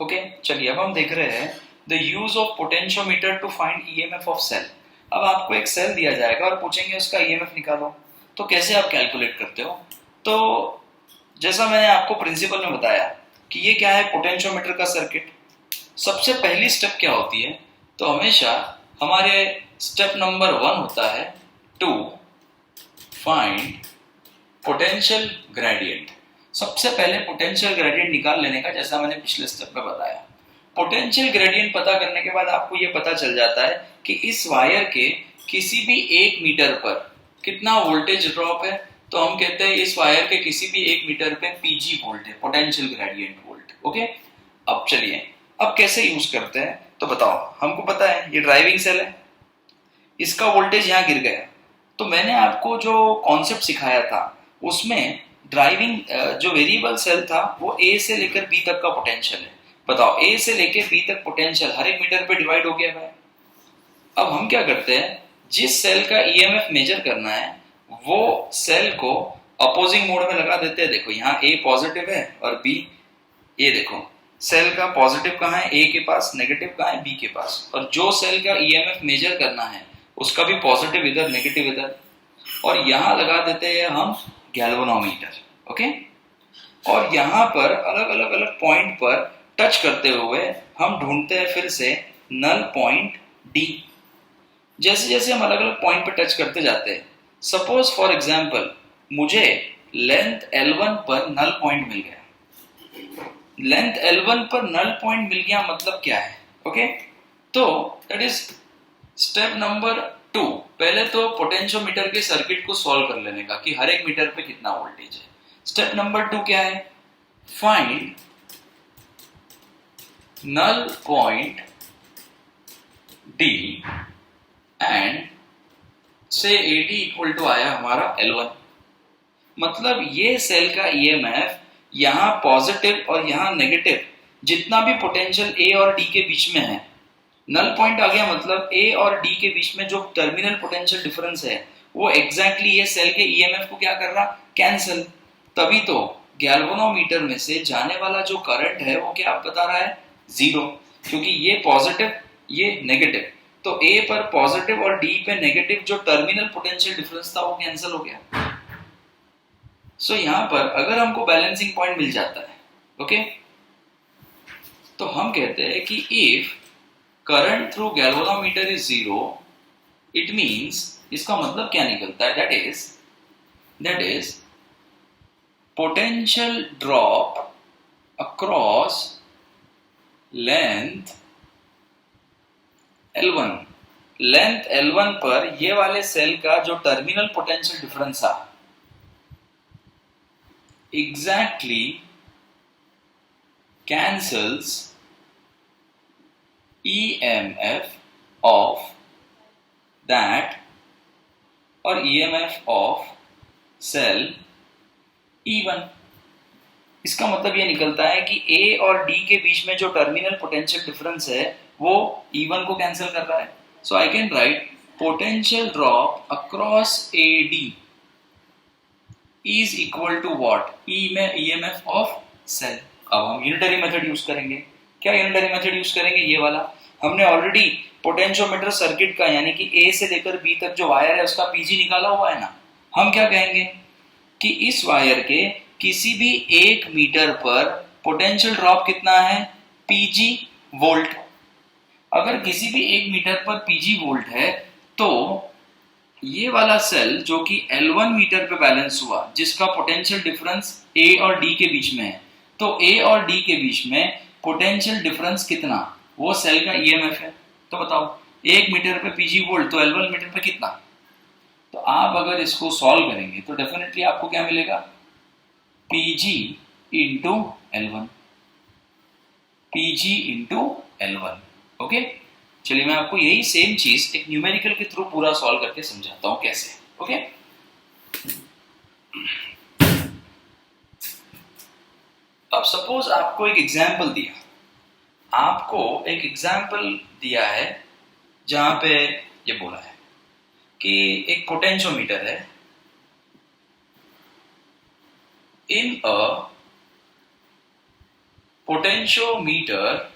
Okay, चलिए अब हम देख रहे हैं the use of potentiometer to find EMF of cell. अब आपको एक सेल दिया जाएगा और पूछेंगे उसका ईएमएफ निकालो, तो कैसे आप कैलकुलेट करते हो? तो जैसा मैंने आपको प्रिंसिपल में बताया कि ये क्या है, पोटेंशियोमीटर का सर्किट। सबसे पहली स्टेप क्या होती है, तो हमेशा हमारे स्टेप नंबर 1 होता है टू फाइंड पोटेंशियल ग्रेडियंट। सबसे पहले पोटेंशियल ग्रेडियंट निकाल लेने का, जैसा मैंने पिछले स्टेप में बताया। पोटेंशियल ग्रेडियंट पता करने के बाद आपको यह पता चल जाता है कि इस वायर के किसी भी 1 मीटर पर कितना वोल्टेज ड्रॉप है। तो हम कहते हैं इस वायर के किसी भी 1 मीटर पे पीजी वोल्ट है, पोटेंशियल ग्रेडियंट वोल्ट। ओके, अब चलिए अब कैसे यूज करते हैं तो बताओ। हमको पता है ये ड्राइविंग सेल है, इसका वोल्टेज यहाँ गिर गया। तो मैंने आपको जो कॉन्सेप्ट सिखाया था उसमें ड्राइविंग जो वेरिएबल सेल था वो ए से लेकर बी तक का पोटेंशियल है। बताओ ए से लेकर बी तक पोटेंशियल हर 1 मीटर पे डिवाइड हो गया भाई। अब हम क्या करते हैं, जिस सेल का ईएमएफ मेजर करना है वो सेल को अपोजिंग मोड में लगा देते हैं। देखो यहाँ ए पॉजिटिव है और बी, ये देखो सेल का पॉजिटिव कहाँ है, ए के पास, नेगेटिव कहाँ है, बी के पास। और जो सेल का ईएमएफ मेजर करना है उसका भी पॉजिटिव इधर, नेगेटिव इधर। और यहाँ लगा देते हैं हम गैल्वेनोमीटर। ओके, और यहाँ पर अलग अलग अलग पॉइंट पर टच करते हुए हम ढूंढते हैं फिर से नल पॉइंट डी। जैसे जैसे हम अलग अलग पॉइंट पर टच करते जाते हैं, सपोज फॉर एग्जाम्पल मुझे लेंथ L1 पर नल पॉइंट मिल गया। लेंथ L1 पर नल पॉइंट मिल गया मतलब क्या है? ओके, तो दैट इज स्टेप नंबर 2। पहले तो पोटेंशियोमीटर के सर्किट को सॉल्व कर लेने का कि हर 1 मीटर पे कितना वोल्टेज है। स्टेप नंबर 2 क्या है? Find null point D and से AD इक्वल टू आया हमारा L1। मतलब ये सेल का ईएमएफ यहाँ पॉजिटिव और यहाँ नेगेटिव जितना भी पोटेंशियल ए और डी के बीच में है, नल पॉइंट आ गया। मतलब ए और डी के बीच में जो टर्मिनल पोटेंशियल डिफरेंस है वो एग्जैक्टली ये सेल के ईएमएफ को क्या कर रहा, कैंसिल। तभी तो गैल्वेनोमीटर में से जाने वाला जो करंट है वो क्या बता रहा है, 0, क्योंकि ये पॉजिटिव ये नेगेटिव। तो ए पर पॉजिटिव और डी पे नेगेटिव जो टर्मिनल पोटेंशियल डिफरेंस था वो कैंसिल हो गया। सो यहाँ पर अगर हमको बैलेंसिंग पॉइंट मिल जाता है, ओके, तो हम कहते हैं कि if current through galvanometer is 0, it means, इसका मतलब क्या निकलता है, that is potential drop across length L1। Length L1 पर ये वाले सेल का जो टर्मिनल पोटेंशियल डिफरेंस था exactly cancels EMF of that और EMF of cell E1। इसका मतलब ये निकलता है कि A और D के बीच में जो टर्मिनल पोटेंशियल डिफरेंस है वो E1 को कैंसिल कर रहा है। So I can write potential drop across AD is equal to what, EMF of cell। अब हम यूनिटरी मेथड यूज करेंगे। क्या यूनिटरी मेथड यूज करेंगे? ये वाला। हमने ऑलरेडी पोटेंशियोमीटर सर्किट का यानी कि A से लेकर B तक जो वायर है उसका पीजी निकाला हुआ है ना। हम क्या कहेंगे कि इस वायर के किसी भी 1 मीटर पर पोटेंशियल ड्रॉप कितना है, पीजी वोल्ट। अगर किसी भी 1 मीटर पर पीजी वोल्ट है तो ये वाला सेल जो कि L1 मीटर पे बैलेंस हुआ, जिसका पोटेंशियल डिफरेंस A और D के बीच में है, तो A और D के बीच में पोटेंशियल डिफरेंस कितना, वो सेल का ईएमएफ है। तो बताओ 1 मीटर पे पीजी वोल्ट तो L1 मीटर पे कितना। तो आप अगर इसको सॉल्व करेंगे तो डेफिनेटली आपको क्या मिलेगा, PG into L1, PG into L1। Okay, चलिए मैं आपको यही सेम चीज एक न्यूमेरिकल के थ्रू पूरा सॉल्व करके समझाता हूं कैसे। ओके, अब सपोज आपको एक एग्जाम्पल दिया है जहां पे ये बोला है कि एक पोटेंशियोमीटर है इन अ potentiometer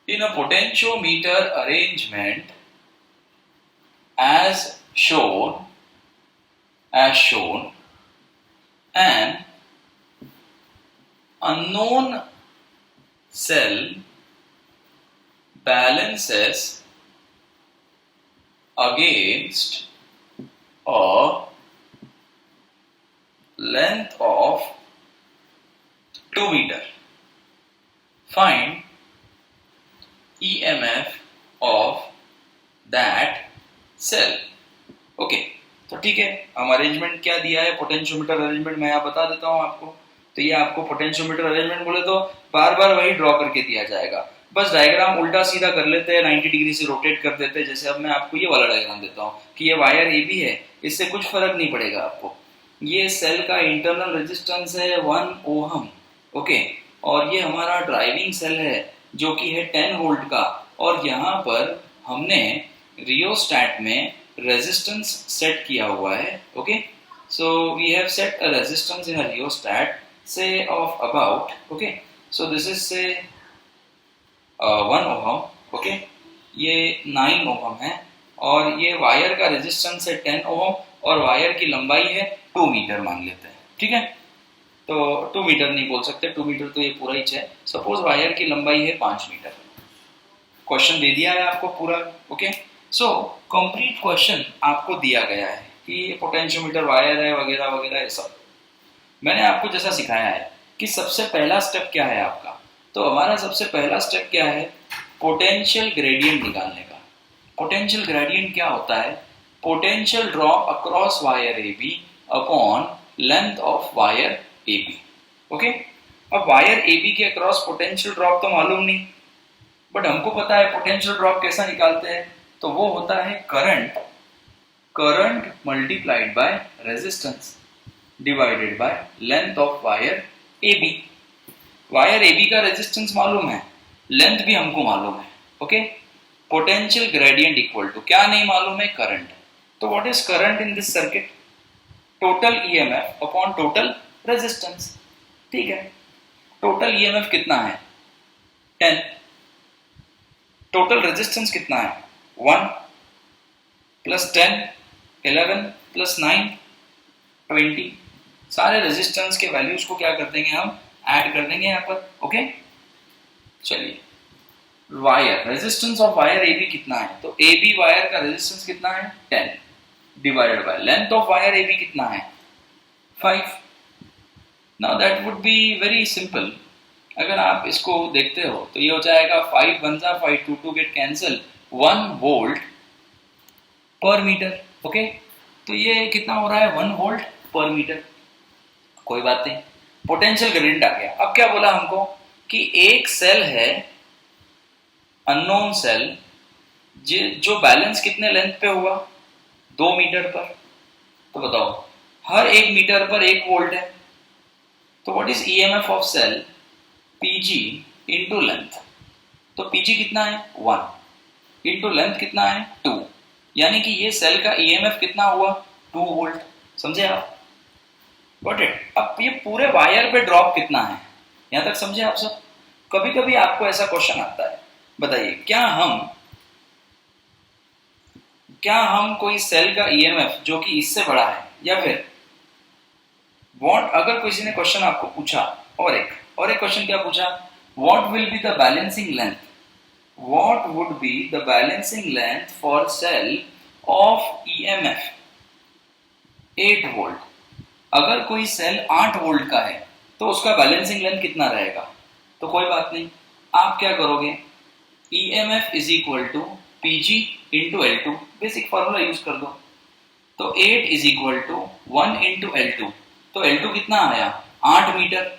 in a potentiometer arrangement as shown, an unknown cell balances against a length of 2 meter. Find EMF of that cell. Okay, तो ठीक है, हम अरेंजमेंट क्या दिया है, पोटेंशियोमीटर अरेंजमेंट मैं यहाँ बता देता हूँ आपको। तो ये आपको पोटेंशियोमीटर अरेंजमेंट बोले तो बार बार वही ड्रॉ करके दिया जाएगा, बस डायग्राम उल्टा सीधा कर लेते हैं, 90 डिग्री से रोटेट कर देते हैं। जैसे अब मैं आपको ये वाला डायग्राम देता हूँ कि ये वायर ए बी है, इससे कुछ फर्क नहीं पड़ेगा आपको। ये सेल का इंटरनल रेजिस्टेंस है 1 ओहम, ओके, और ये हमारा ड्राइविंग सेल है जो कि है 10 वोल्ट का, और यहाँ पर हमने रियोस्टैट में रेजिस्टेंस सेट किया हुआ है। Okay, so we have set a resistance in a rheostat say of about, okay, so this is say 1 ohm, okay, ये 9 ओहम है, और ये वायर का रेजिस्टेंस है 10 ओहम, और वायर की लंबाई है 2 मीटर मान लेते हैं, ठीक है। तो 2 मीटर नहीं बोल सकते, 2 मीटर तो ये पूरा ही है। सपोज वायर की लंबाई है 5 मीटर। क्वेश्चन दे दिया है आपको पूरा, ओके। सो कंप्लीट क्वेश्चन आपको दिया गया है कि ये पोटेंशियोमीटर वायर है वगैरह वगैरह, ये सब मैंने आपको जैसा सिखाया है कि सबसे पहला स्टेप क्या है आपका। तो हमारा सबसे पहला स्टेप क्या है, पोटेंशियल ग्रेडियंट निकालने का। पोटेंशियल ग्रेडियंट क्या होता है, potential drop across wire A B upon length of wire A B, okay. अब वायर ए बी के अक्रॉस पोटेंशियल ड्रॉप तो मालूम नहीं, बट हमको पता है पोटेंशियल ड्रॉप कैसा निकालते हैं, तो वो होता है current multiplied by resistance divided by length of wire A B. Wire A B का रेजिस्टेंस मालूम है, लेंथ भी हमको मालूम है, okay. Potential gradient equal to क्या नहीं मालूम है, करंट। तो what is current in this circuit, total EMF upon total resistance, ठीक है। टोटल ईएमएफ कितना है 10, टोटल रेजिस्टेंस कितना है 1 प्लस 10 11 प्लस 9 20, सारे रेजिस्टेंस के वैल्यूज को क्या कर देंगे हम, ऐड कर देंगे यहाँ पर, ओके। चलिए, wire resistance of wire A B कितना है, तो ए बी वायर का रेजिस्टेंस कितना है 10 divided by length of wire A B कितना है 5। Now that would be very simple, अगर आप इसको देखते हो तो ये हो जाएगा 5 1 जा 5 2 2 गेट कैंसिल, 1 वोल्ट पर मीटर, ओके। तो ये कितना हो रहा है 1 वोल्ट पर मीटर, कोई बात नहीं। पोटेंशियल ग्रेडियंट आ गया। अब क्या बोला हमको कि एक सेल है अननोन सेल जो बैलेंस कितने लेंथ पे हुआ 2 मीटर पर, तो बताओ हर 1 मीटर पर 1 वोल्ट है, तो what is EMF of cell, PG into length. तो पीजी कितना है 1 इंटू लेंथ कितना है 2, यानी कि ये सेल का ईएमएफ कितना हुआ 2 वोल्ट, समझे आप, गॉट इट। अब ये पूरे वायर पे ड्रॉप कितना है, यहां तक समझे आप सब। कभी कभी आपको ऐसा क्वेश्चन आता है, बताइए क्या हम कोई सेल का ईएमएफ जो कि इससे बड़ा है, या फिर व्हाट, अगर किसी ने क्वेश्चन आपको पूछा और एक क्वेश्चन क्या पूछा, what will be the balancing length, what would be the balancing length for sale of EMF 8 volt. अगर कोई सेल 8 वोल्ट का है तो उसका बैलेंसिंग लेंथ कितना रहेगा, तो कोई बात नहीं, आप क्या करोगे, EMF is equal to PG into L2, basic formula use कर दो। तो 8 is equal to 1 into L2, तो L2 कितना आया 8 मीटर,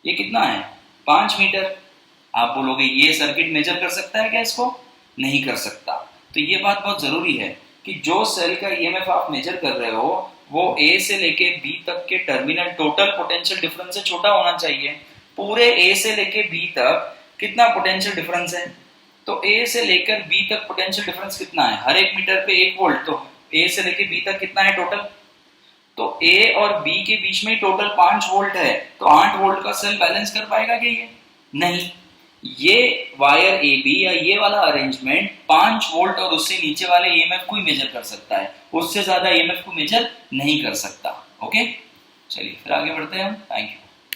ये कितना है 5 मीटर। आप बोलोगे ये सर्किट मेजर कर सकता है क्या, इसको नहीं कर सकता। तो ये बात बहुत जरूरी है कि जो सेल का ईएमएफ आप मेजर कर रहे हो वो ए से लेके बी तक के टर्मिनल टोटल पोटेंशियल डिफरेंस से छोटा होना चाहिए। पूरे ए से लेके बी तक कितना पोटेंशियल डिफरेंस है, तो ए से लेकर बी तक पोटेंशियल डिफरेंस कितना है, हर 1 मीटर पे 1 वोल्ट, तो ए से लेके बी तक कितना है टोटल तो ए और बी के बीच में टोटल 5 वोल्ट है, तो 8 वोल्ट का सेल बैलेंस कर पाएगा क्या ये? नहीं। ये वायर ए बी या ये वाला अरेंजमेंट 5 वोल्ट और उससे नीचे वाले ईएमएफ को ही मेजर कर सकता है, उससे ज्यादा ईएमएफ को मेजर नहीं कर सकता। ओके, चलिए फिर आगे बढ़ते हैं हम। Thank you.